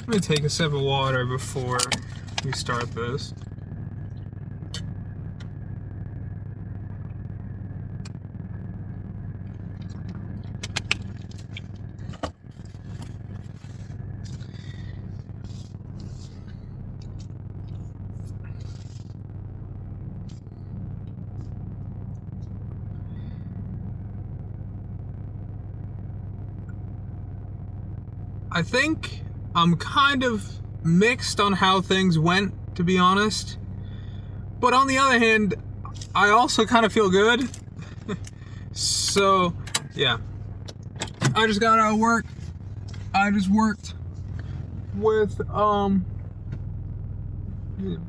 Let me take a sip of water before we start this. I think I'm kind of mixed on how things went, to be honest. But on the other hand, I also kind of feel good. So, yeah. I just got out of work. I just worked with,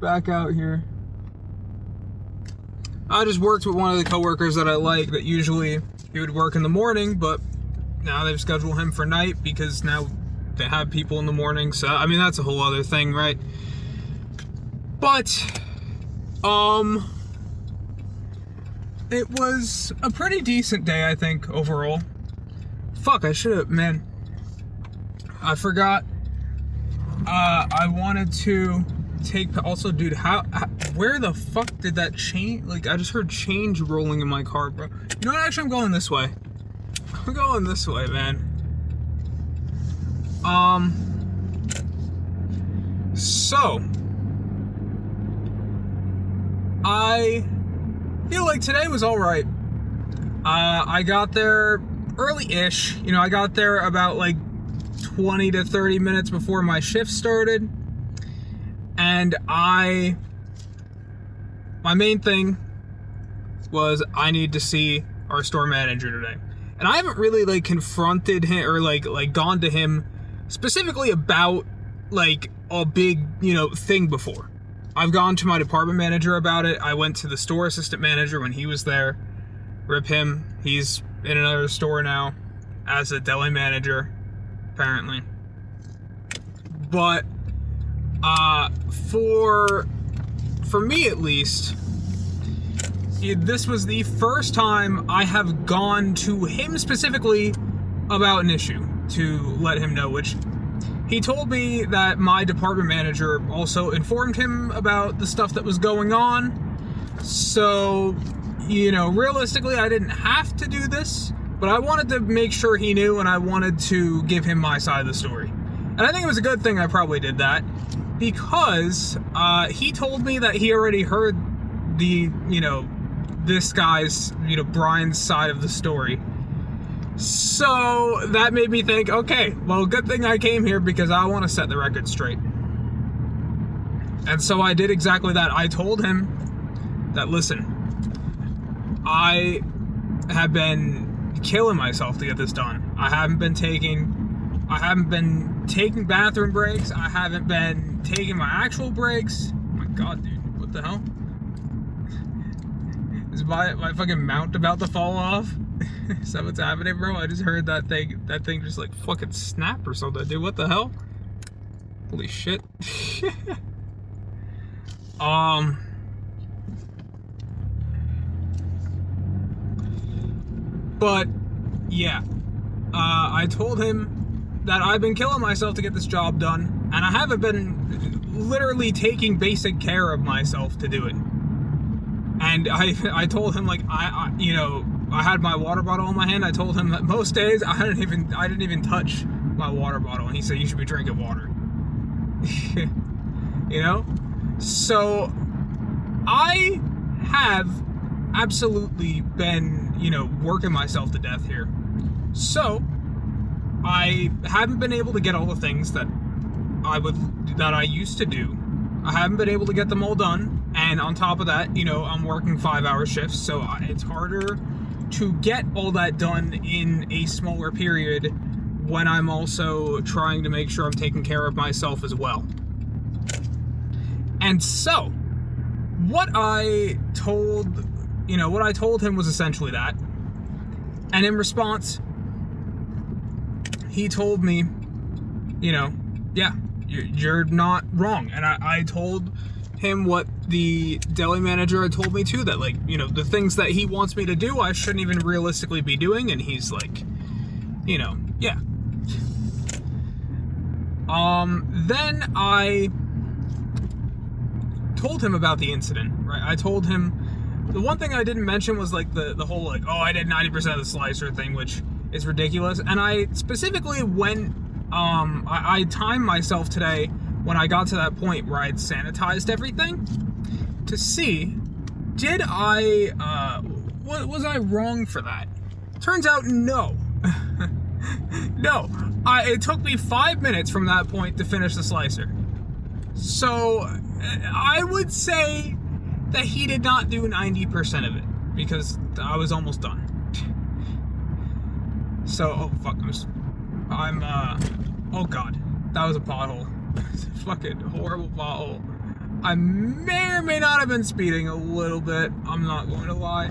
back out here. I just worked with one of the coworkers that I like, that usually he would work in the morning, but now they've scheduled him for night because now they have people in the morning. So, I mean, that's a whole other thing, right? But, it was a pretty decent day, I think, overall. Fuck, I should've, man. I forgot. I wanted to take, also, dude, where the fuck did that change? Like, I just heard change rolling in my car, bro. You know what, actually, I'm going this way. I'm going this way, man. So, I feel like today was alright. I got there early-ish. You know, I got there about like 20 to 30 minutes before my shift started. And my main thing was I need to see our store manager today. And I haven't really like confronted him or like gone to him specifically about like a big, you know, thing before. I've gone to my department manager about it. I went to the store assistant manager when he was there. Rip him. He's in another store now as a deli manager, apparently. But for me at least, this was the first time I have gone to him specifically about an issue to let him know, which he told me that my department manager also informed him about the stuff that was going on. So, you know, realistically, I didn't have to do this, but I wanted to make sure he knew, and I wanted to give him my side of the story. And I think it was a good thing I probably did that, because he told me that he already heard the, you know, this guy's, you know, Brian's side of the story. So that made me think, okay, well, good thing I came here because I want to set the record straight. And so I did exactly that. I told him that, listen, I have been killing myself to get this done. I haven't been taking bathroom breaks. I haven't been taking my actual breaks. Oh my God, dude, what the hell? Is my fucking mount about to fall off? Is that what's happening, bro? I just heard that thing just like fucking snap or something, dude. What the hell? Holy shit. But yeah, I told him that I've been killing myself to get this job done, and I haven't been literally taking basic care of myself to do it. And I told him, like, I you know, I had my water bottle in my hand. I told him that most days I didn't even touch my water bottle, and he said, you should be drinking water. You know? So I have absolutely been, you know, working myself to death here. So I haven't been able to get all the things that I used to do. I haven't been able to get them all done. And on top of that, you know, I'm working 5-hour shifts, so it's harder to get all that done in a smaller period when I'm also trying to make sure I'm taking care of myself as well. And so, what I told him was essentially that. And in response, he told me, you know, yeah, you're not wrong. And I told him what the deli manager had told me too, that, like, you know, the things that he wants me to do, I shouldn't even realistically be doing. And he's like, you know, yeah. Then I told him about the incident, right? I told him, the one thing I didn't mention was like the whole like, oh, I did 90% of the slicer thing, which is ridiculous. And I specifically went, I timed myself today when I got to that point where I'd sanitized everything to see, did I, was I wrong for that? Turns out, no. No. It took me 5 minutes from that point to finish the slicer. So, I would say that he did not do 90% of it, because I was almost done. So, oh fuck, oh god, that was a pothole. Fucking horrible pothole. I may or may not have been speeding a little bit, I'm not going to lie.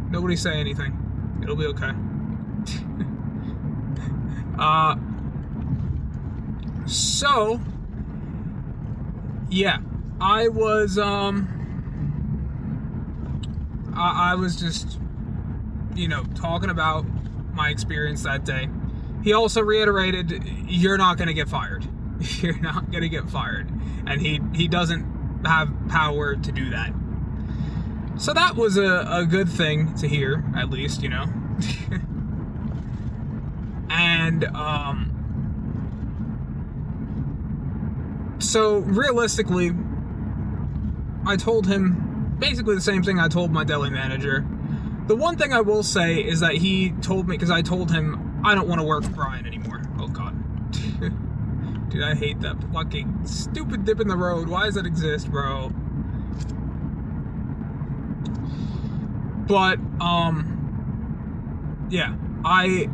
Nobody say anything. It'll be okay. So, yeah, I was just, talking about my experience that day. He also reiterated, you're not going to get fired. You're not going to get fired. And he doesn't have power to do that. So that was a good thing to hear, at least, And, so realistically, I told him basically the same thing I told my deli manager. The one thing I will say is that he told me, because I told him I don't want to work with Brian anymore. Oh god. Dude, I hate that fucking stupid dip in the road. Why does that exist, bro? But, yeah, I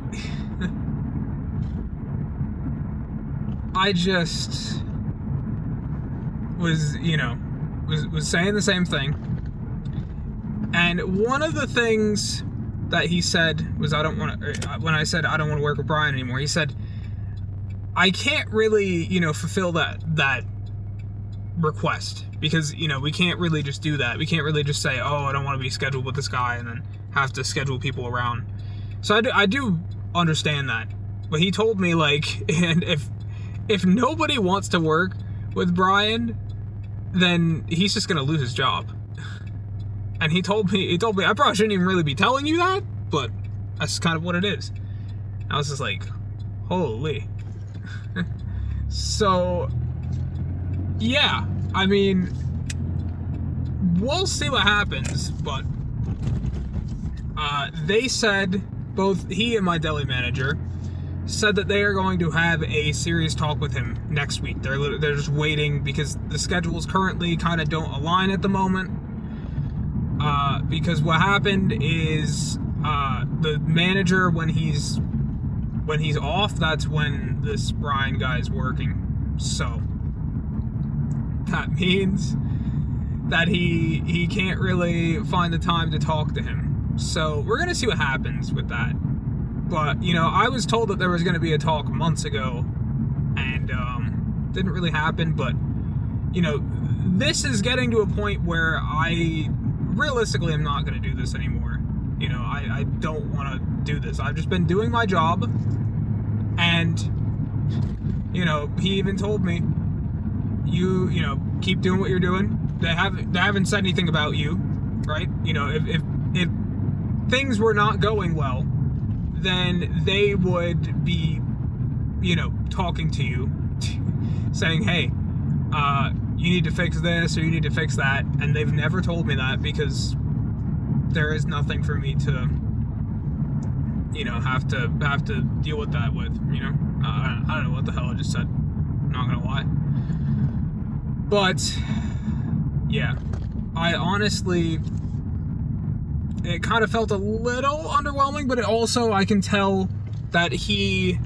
just was, was saying the same thing. And one of the things that he said was, when I said I don't want to work with Brian anymore, he said, I can't really, fulfill that request, because, we can't really just do that. We can't really just say, oh, I don't want to be scheduled with this guy, and then have to schedule people around. So I do understand that. But he told me, like, and if nobody wants to work with Brian, then he's just gonna lose his job. And he told me I probably shouldn't even really be telling you that, but that's kind of what it is. I was just like, holy. So, yeah, I mean, we'll see what happens, but they said, both he and my deli manager said that they are going to have a serious talk with him next week. They're just waiting, because the schedules currently kind of don't align at the moment. Because what happened is, the manager, when he's off, that's when this Brian guy's working. So that means that he can't really find the time to talk to him. So we're gonna see what happens with that. But, I was told that there was going to be a talk months ago, and didn't really happen. But, this is getting to a point where I realistically am not going to do this anymore. I don't want to do this. I've just been doing my job, and, he even told me, you keep doing what you're doing. They haven't said anything about you, right? If things were not going well, then they would be, talking to you, saying, hey, you need to fix this, or you need to fix that. And they've never told me that, because there is nothing for me to, have to deal with that with, I don't know what the hell I just said. I'm not gonna lie. But, yeah, I honestly, it kind of felt a little underwhelming, but it also, I can tell that he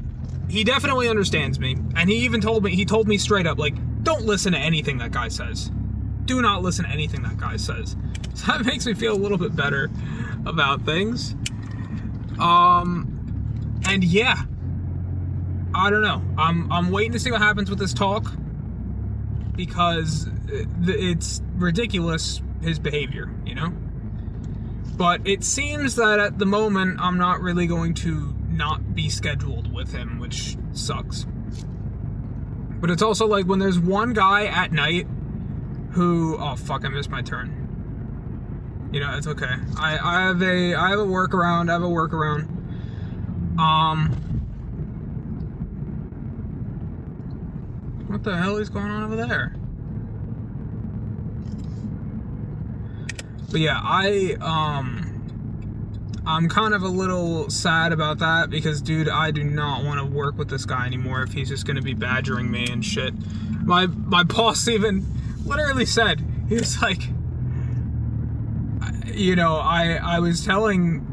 definitely understands me. And he told me straight up, like, don't listen to anything that guy says. Do not listen to anything that guy says. So that makes me feel a little bit better about things. And yeah, I don't know. I'm waiting to see what happens with this talk, because it's ridiculous, his behavior, But it seems that at the moment, I'm not really going to not be scheduled with him, which sucks. But it's also like when there's one guy at night who, oh fuck, I missed my turn. You know, it's okay. I have a workaround. What the hell is going on over there? But yeah, I'm kind of a little sad about that because, dude, I do not want to work with this guy anymore if he's just going to be badgering me and shit. My boss even literally said, he was like, you know, I was telling,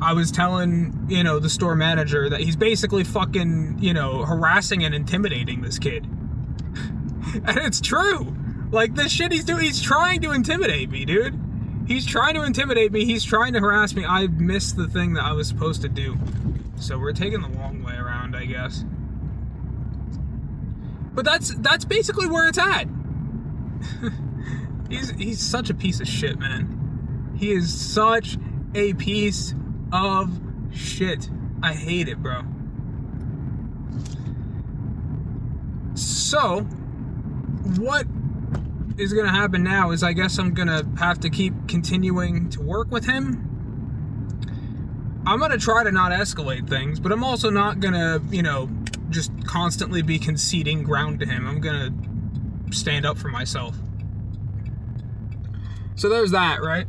you know, the store manager that he's basically fucking, you know, harassing and intimidating this kid. And it's true. Like, this shit he's doing, he's trying to intimidate me, dude. He's trying to intimidate me. He's trying to harass me. I missed the thing that I was supposed to do. So we're taking the long way around, I guess. But that's basically where it's at. He's such a piece of shit, man. He is such a piece of shit. I hate it, bro. So, what is gonna happen now is I guess I'm gonna have to keep continuing to work with him. I'm gonna try to not escalate things, but I'm also not gonna, you know, just constantly be conceding ground to him. I'm gonna stand up for myself. So there's that, right?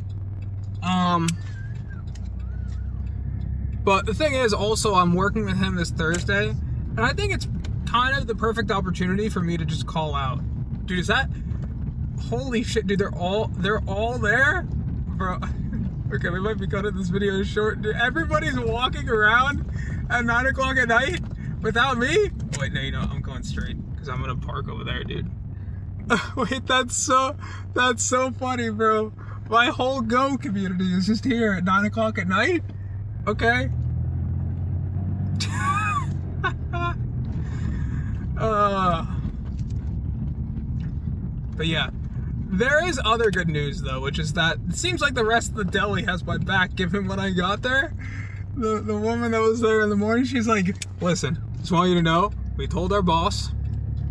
But the thing is, also, I'm working with him this Thursday, and I think it's kind of the perfect opportunity for me to just call out. Dude, is that... Holy shit, dude, they're all there? Bro, okay, we might be cutting this video short. Dude, everybody's walking around at 9 o'clock at night without me? Wait, no, you know, I'm going straight, because I'm gonna park over there, dude. Wait, that's so funny, bro. My whole Go community is just here at 9 o'clock at night? Okay. But yeah, there is other good news though, which is that it seems like the rest of the deli has my back given when I got there. The woman that was there in the morning, she's like, listen, just want you to know, we told our boss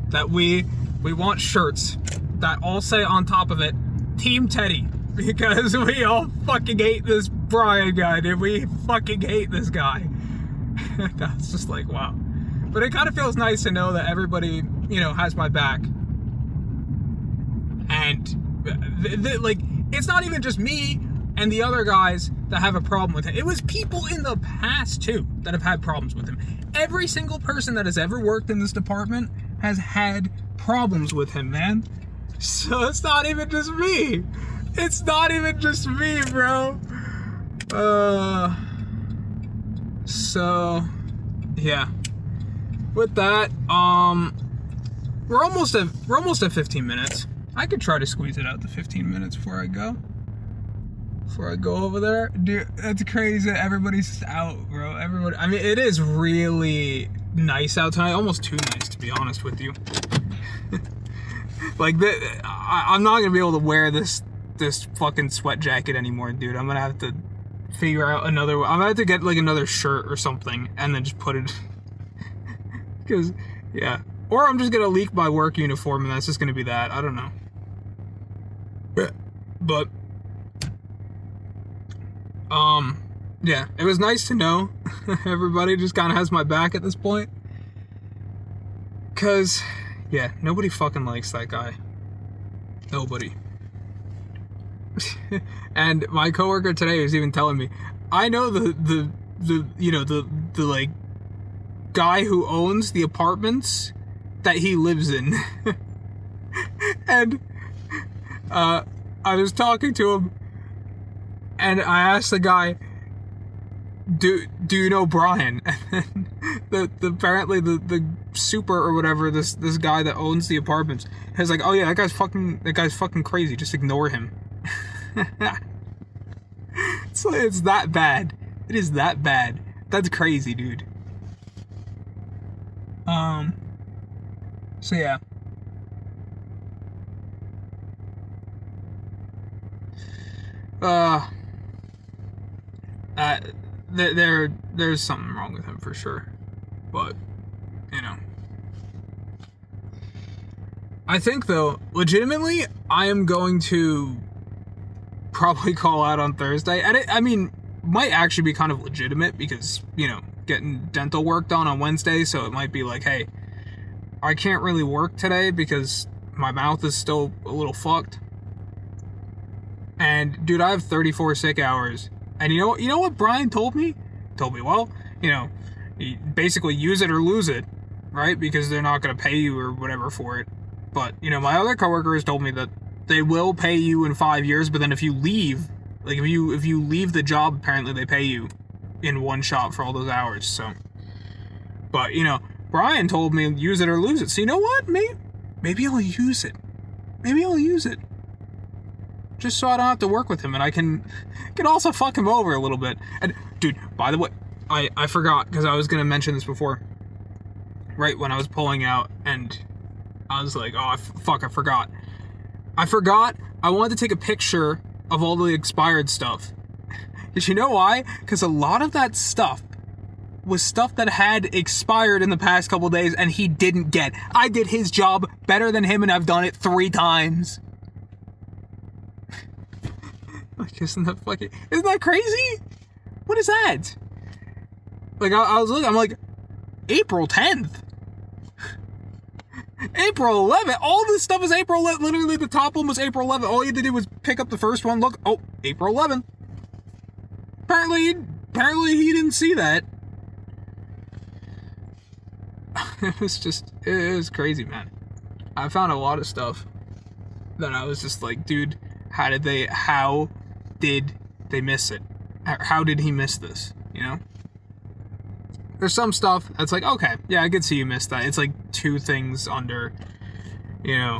that we want shirts that all say on top of it, Team Teddy, because we all fucking hate this Brian guy, dude. We fucking hate this guy. That's just like, wow. But it kind of feels nice to know that everybody, you know, has my back. And, like, it's not even just me and the other guys that have a problem with him. It was people in the past, too, that have had problems with him. Every single person that has ever worked in this department has had problems with him, man. So it's not even just me. It's not even just me, bro. So, yeah. With that, we're almost at 15 minutes. I could try to squeeze it out to 15 minutes before I go over there. Dude, that's crazy that everybody's out, bro. Everybody, I mean, it is really nice out tonight. Almost too nice, to be honest with you. Like, I'm not gonna be able to wear this fucking sweat jacket anymore, dude. I'm gonna have to figure out another way. I'm gonna have to get like another shirt or something and then just put it. Because, yeah. Or I'm just gonna leak my work uniform and that's just gonna be that. I don't know. But, yeah, it was nice to know everybody just kind of has my back at this point. Because, yeah, nobody fucking likes that guy. Nobody. And my coworker today was even telling me, I know the you know, the like guy who owns the apartments that he lives in. And I was talking to him and I asked the guy, do you know Brian? And then apparently the super or whatever, this guy that owns the apartments is like, oh yeah, that guy's fucking crazy, just ignore him. It's that bad. It is that bad. That's crazy, dude. So yeah. There's something wrong with him for sure, but you know, I think, though, legitimately, I am going to probably call out on Thursday. And I mean, might actually be kind of legitimate because, you know, getting dental work done on Wednesday, so it might be like, hey, I can't really work today because my mouth is still a little fucked. And, dude, I have 34 sick hours. And you know what Brian told me? Told me, well, you know, basically use it or lose it, right? Because they're not going to pay you or whatever for it. But, you know, my other coworkers told me that they will pay you in 5 years, but then if you leave, like if you leave the job, apparently they pay you in one shot for all those hours. So, but, you know, Brian told me use it or lose it. So, you know what? Maybe I'll use it. Maybe I'll use it. Just so I don't have to work with him and I can also fuck him over a little bit. And, dude, by the way, I forgot, because I was going to mention this before. Right when I was pulling out, and I was like, oh, fuck, I forgot. I wanted to take a picture of all the expired stuff. Did you know why? Because a lot of that stuff was stuff that had expired in the past couple days and he didn't get. I did his job better than him and I've done it 3 times. Like, isn't that crazy? What is that? Like, I was looking, I'm like, April 10th. April 11th. All this stuff is April 11th. Literally, the top one was April 11th. All you had to do was pick up the first one. Look, oh, April 11th. Apparently he didn't see that. It was crazy, man. I found a lot of stuff that I was just like, dude, how did they miss it? How did he miss this? You know? There's some stuff that's like, okay, yeah, I could see you missed that. It's like 2 things under, you know,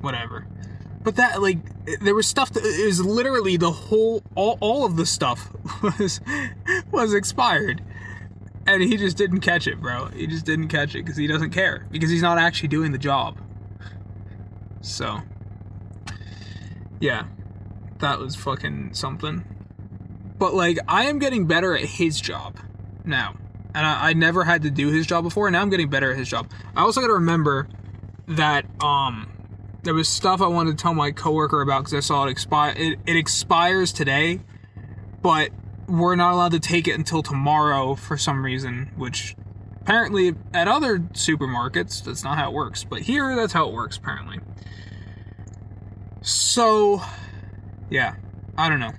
whatever. But that, like, there was stuff that is literally the whole, all of the stuff was expired. And he just didn't catch it, bro. He just didn't catch it because he doesn't care. Because he's not actually doing the job. So, yeah, that was fucking something. But, like, I am getting better at his job now. And I never had to do his job before, and now I'm getting better at his job. I also gotta remember that, there was stuff I wanted to tell my coworker about because I saw it expire. It expires today, but we're not allowed to take it until tomorrow for some reason, which apparently at other supermarkets, that's not how it works. But here, that's how it works, apparently. So, yeah, I don't know.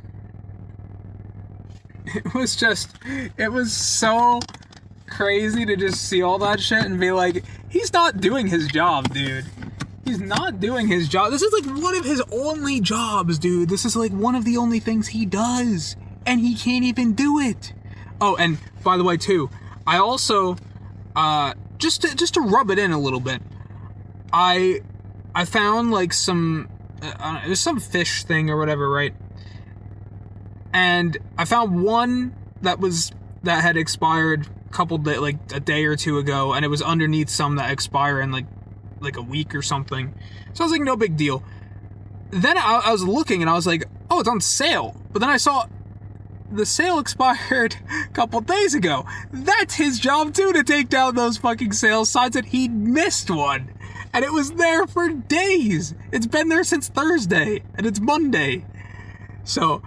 It was so crazy to just see all that shit and be like, he's not doing his job, dude. He's not doing his job. This is like one of his only jobs, dude. This is like one of the only things he does. And he can't even do it. Oh, and by the way, too, I also, just to rub it in a little bit, I found like some, it was some fish thing or whatever, right? And I found one that had expired a day or 2 ago, and it was underneath some that expire in like a week or something. So I was like, no big deal. Then I was looking and I was like, oh, it's on sale. But then I saw the sale expired a couple days ago. That's his job too, to take down those fucking sale signs, and he missed one. And it was there for days. It's been there since Thursday, and it's Monday. So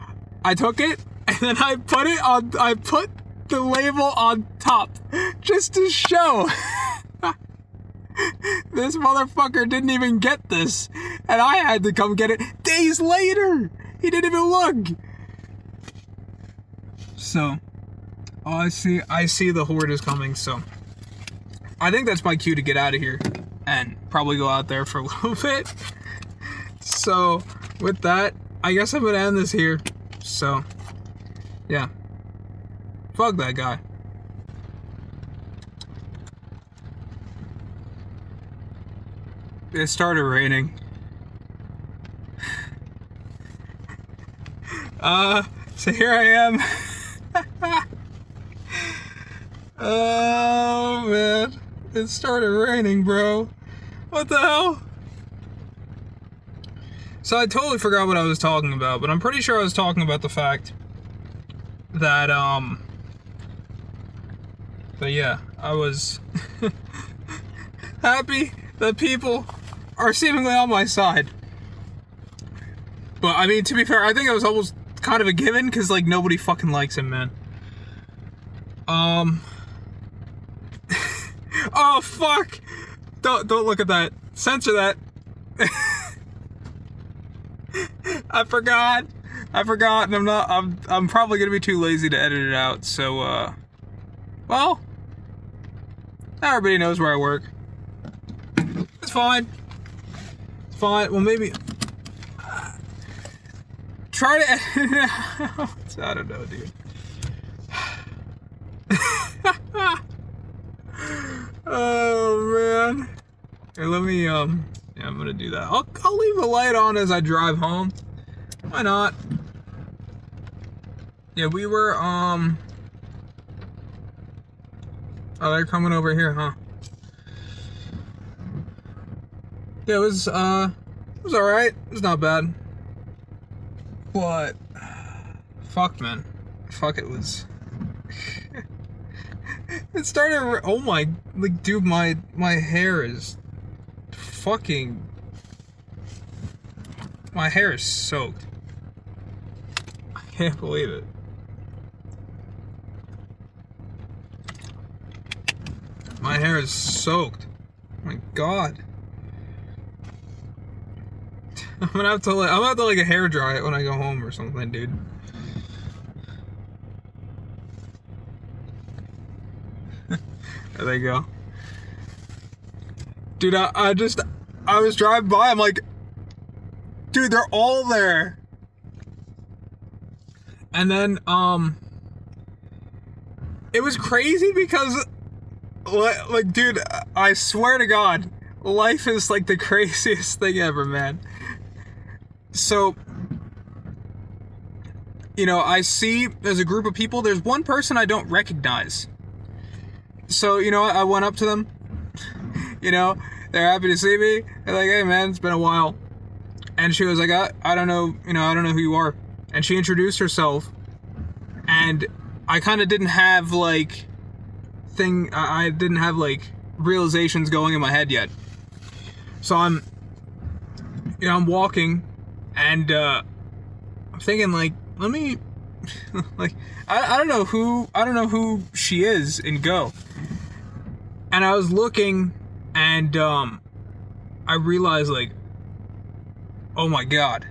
I took it, and then I put the label on top, just to show this motherfucker didn't even get this, and I had to come get it days later. He didn't even look. So, oh, I see the horde is coming, so I think that's my cue to get out of here and probably go out there for a little bit. So, with that, I guess I'm gonna end this here. So, yeah. Fuck that guy. It started raining. So here I am. Oh, man. It started raining, bro. What the hell? So I totally forgot what I was talking about, but I'm pretty sure I was talking about the fact that, but yeah, I was happy that people are seemingly on my side. But, I mean, to be fair, I think it was almost kind of a given, because, like, nobody fucking likes him, man. Oh, fuck! Don't look at that. Censor that. I forgot, and I'm probably gonna be too lazy to edit it out, so, well, everybody knows where I work. It's fine. It's fine. Well, maybe, try to edit it out. I don't know, dude. Oh, man. Here, let me, yeah, I'm gonna do that. I'll leave the light on as I drive home. Why not? Yeah, we were, oh, they're coming over here, huh? Yeah, it was alright. It was not bad. But, fuck, man. Fuck, it was... It started, oh my, like, dude, my hair is fucking... My hair is soaked. I can't believe it. My hair is soaked. Oh my god. I'm gonna have to like a hair dry it when I go home or something, dude. There they go. Dude, I was driving by, I'm like, dude, they're all there. And then, it was crazy because, like, dude, I swear to God, life is like the craziest thing ever, man. So, you know, I see there's a group of people, there's one person I don't recognize. So, you know, I went up to them, you know, they're happy to see me. They're like, hey man, it's been a while. And she was like, I don't know, you know, I don't know who you are. And she introduced herself, and I kind of didn't have like I didn't have like realizations going in my head yet. So I'm walking, and I'm thinking like, let me like, I don't know who she is in Go. And I was looking, and I realized like, oh my god,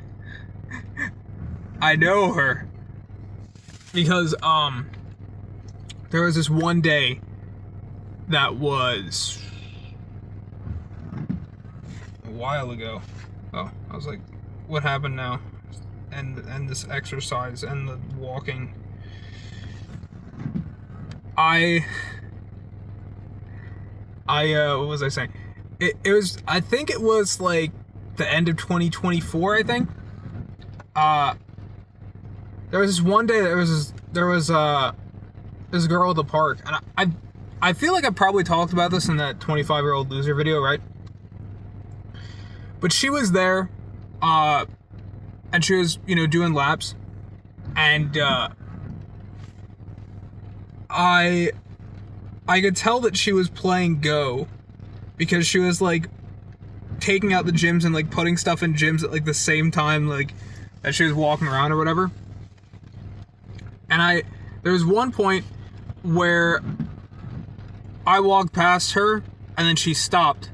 I know her. Because there was this one day that was a while ago. Oh, I was like, what happened now? And this exercise and the walking. What was I saying? It was, I think it was like the end of 2024, I think. There was this one day, there was this girl at the park, and I feel like I probably talked about this in that 25-year-old loser video, right? But she was there, and she was, you know, doing laps, and I could tell that she was playing Go, because she was like taking out the gyms and like putting stuff in gyms at like the same time, like that she was walking around or whatever. And there was one point where I walked past her, and then she stopped,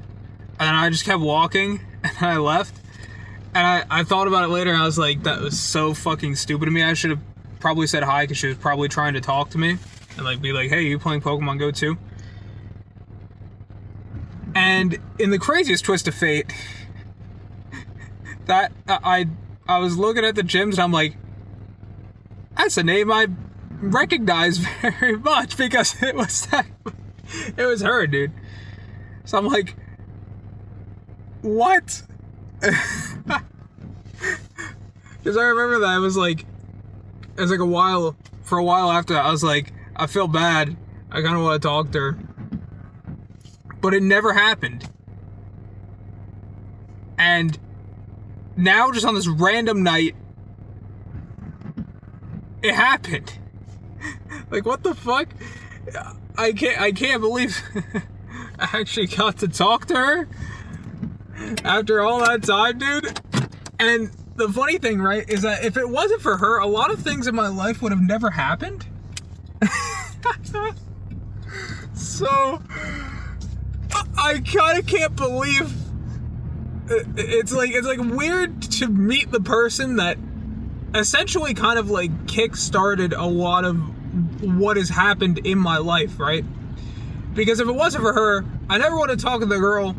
and then I just kept walking, and I left. And I thought about it later, and I was like, that was so fucking stupid of me. I should have probably said hi, because she was probably trying to talk to me, and like be like, hey, you playing Pokemon Go too? And in the craziest twist of fate, that I was looking at the gyms, and I'm like, that's a name I recognize very much, because it was her, dude. So I'm like, what? Because I remember that it was like a while after that, I was like, I feel bad, I kind of want to talk to her, but it never happened. And now, just on this random night, it happened. Like, what the fuck? I can't believe I actually got to talk to her. After all that time, dude. And the funny thing, right, is that if it wasn't for her, a lot of things in my life would have never happened. So, I kind of can't believe it's like weird to meet the person that essentially kind of like kick-started a lot of what has happened in my life, right? Because if it wasn't for her, I never would have talked to the girl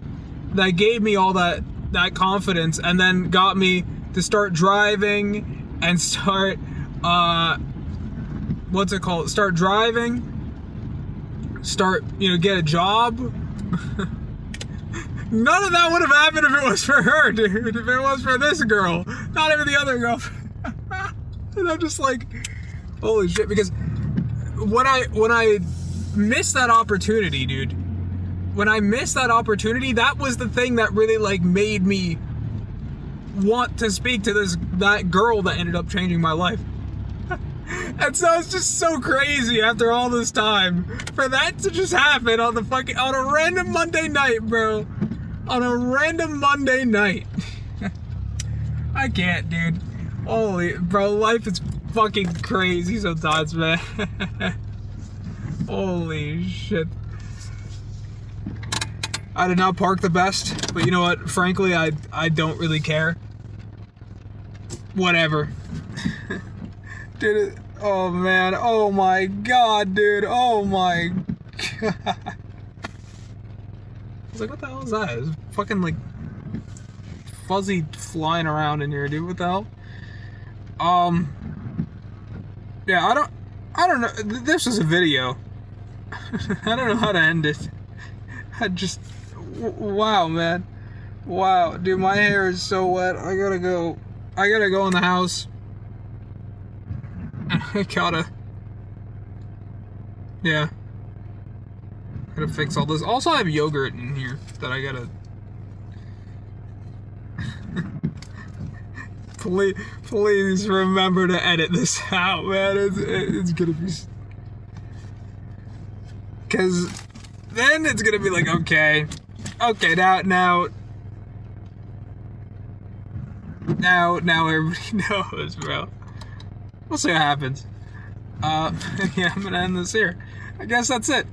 that gave me all that confidence and then got me to start driving and start, start driving, get a job. None of that would have happened if it was for her, dude. If it was for this girl, not even the other girl. And I'm just like, holy shit, because when I missed that opportunity, dude, that was the thing that really like made me want to speak to that girl that ended up changing my life. And so it's just so crazy after all this time for that to just happen on a random Monday night, bro. On a random Monday night. I can't, dude. Holy, bro, life is fucking crazy sometimes, man. Holy shit. I did not park the best, but you know what? Frankly, I don't really care. Whatever. Dude, oh man, oh my god, dude, oh my god. I was like, what the hell is that? It's fucking like fuzzy flying around in here, dude. What the hell? Yeah, I don't know. This is a video. I don't know how to end it. Wow, man. Wow, dude, my hair is so wet. I gotta go in the house. I gotta fix all this. Also, I have yogurt in here that I gotta. Please remember to edit this out, man. It's gonna be. Because then it's gonna be like, okay, now everybody knows, bro. We'll see what happens. Yeah, I'm gonna end this here. I guess that's it.